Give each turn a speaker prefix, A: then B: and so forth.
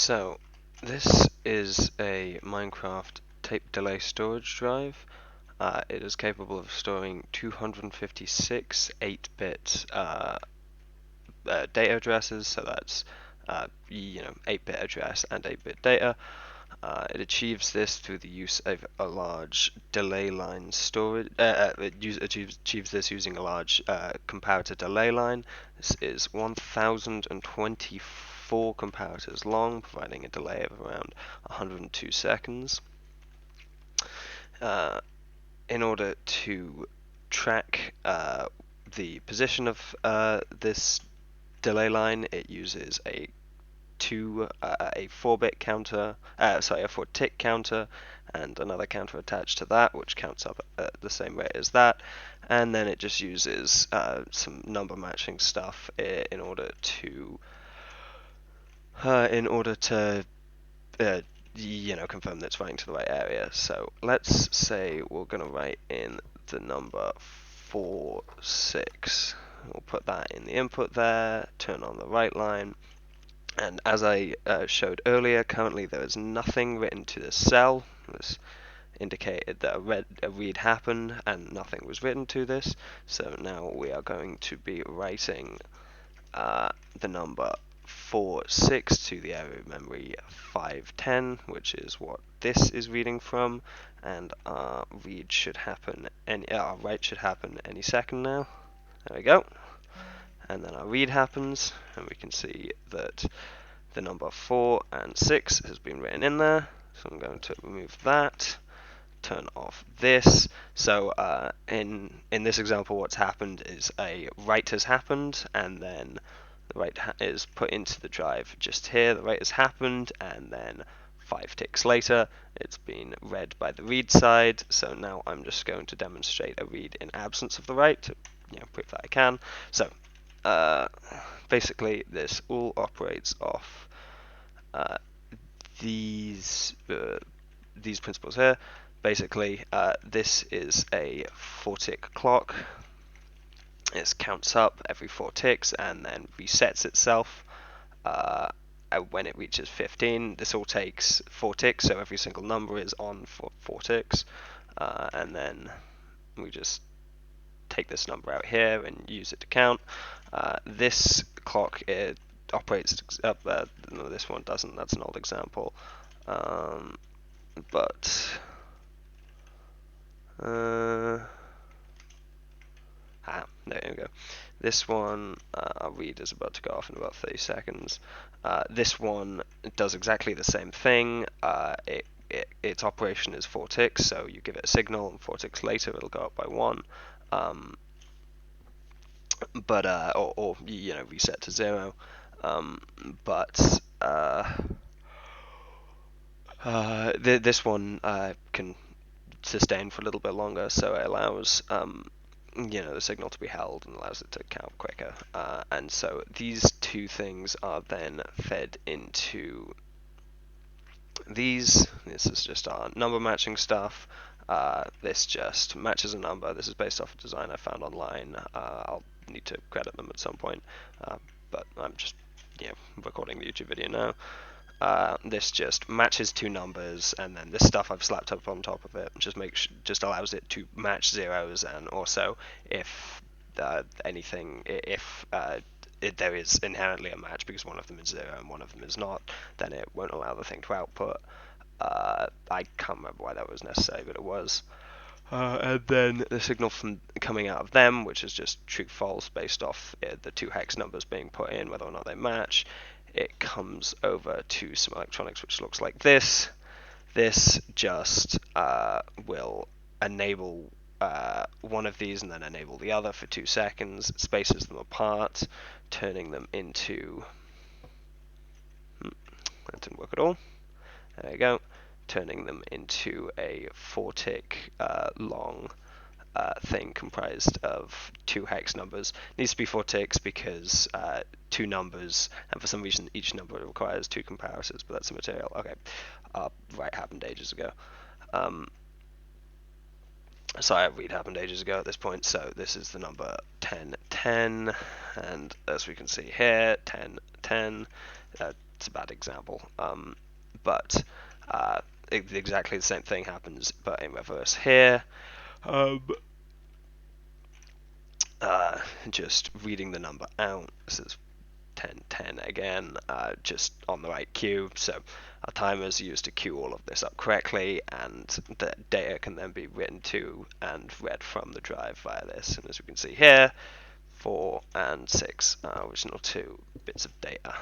A: So, this is a Minecraft tape delay storage drive. It is capable of storing 256 8-bit data addresses, so that's 8-bit address and 8-bit data. It achieves this through the use of a large delay line storage. Achieves this using a large comparator delay line. This is 1024 comparators long, providing a delay of around 102 seconds. In order to track the position of this delay line, it uses a 4-bit counter, a 4-tick counter, and another counter attached to that, which counts up at the same rate as that. And then it just uses some number matching stuff in order to confirm that it's writing to the right area. So let's say we're going to write in the number 46. We'll put that in the input there, turn on the write line. And as I showed earlier, currently there is nothing written to this cell. This indicated that a read happened and nothing was written to this. So now we are going to be writing the number 46 to the area memory 510, which is what this is reading from, and our write should happen any second now. There we go. And then our read happens, and we can see that the number 4 and 6 has been written in there. So I'm going to remove that, turn off this. So in this example, what's happened is a write has happened, and then the write is put into the drive just here. The write has happened, and then 5 ticks later, it's been read by the read side. So now I'm just going to demonstrate a read in absence of the write to prove that I can. So basically, this all operates off these principles here. Basically, this is a 4-tick clock. It counts up every 4 ticks and then resets itself when it reaches 15. This all takes 4 ticks, so every single number is on for 4 ticks, and then we just take this number out here and use it to count. This clock operates no, this one doesn't. That's an old example, but there you go. This one, our read is about to go off in about 30 seconds. This one does exactly the same thing. Its operation is 4 ticks, so you give it a signal, and 4 ticks later it'll go up by 1. Or reset to 0. This one can sustain for a little bit longer, so it allows the signal to be held and allows it to count quicker. And so these two things are then fed into these. This is just our number matching stuff. This just matches a number. This is based off a design I found online. I'll need to credit them at some point, but I'm just recording the YouTube video now. This just matches 2 numbers, and then this stuff I've slapped up on top of it just allows it to match zeros, and also if there is inherently a match because one of them is 0 and one of them is not, then it won't allow the thing to output. I can't remember why that was necessary, but it was. And then the signal from coming out of them, which is just true false based off the 2 hex numbers being put in, whether or not they match, it comes over to some electronics which looks like this. This just will enable one of these and then enable the other for 2 seconds, spaces them apart, turning them into... that didn't work at all. There you go. Turning them into a 4-tick long thing comprised of 2 hex numbers. It needs to be 4 ticks because 2 numbers, and for some reason each number requires 2 comparators, but that's immaterial. Okay, write happened ages ago. Sorry, read happened ages ago at this point, so this is the number 1010, and as we can see here, 1010, it's a bad example. But exactly the same thing happens, but in reverse here. Um, just reading the number out. This is 1010 again, just on the right queue. So our timers used to queue all of this up correctly, and the data can then be written to and read from the drive via this. And as we can see here, 4 and 6 are original 2 bits of data.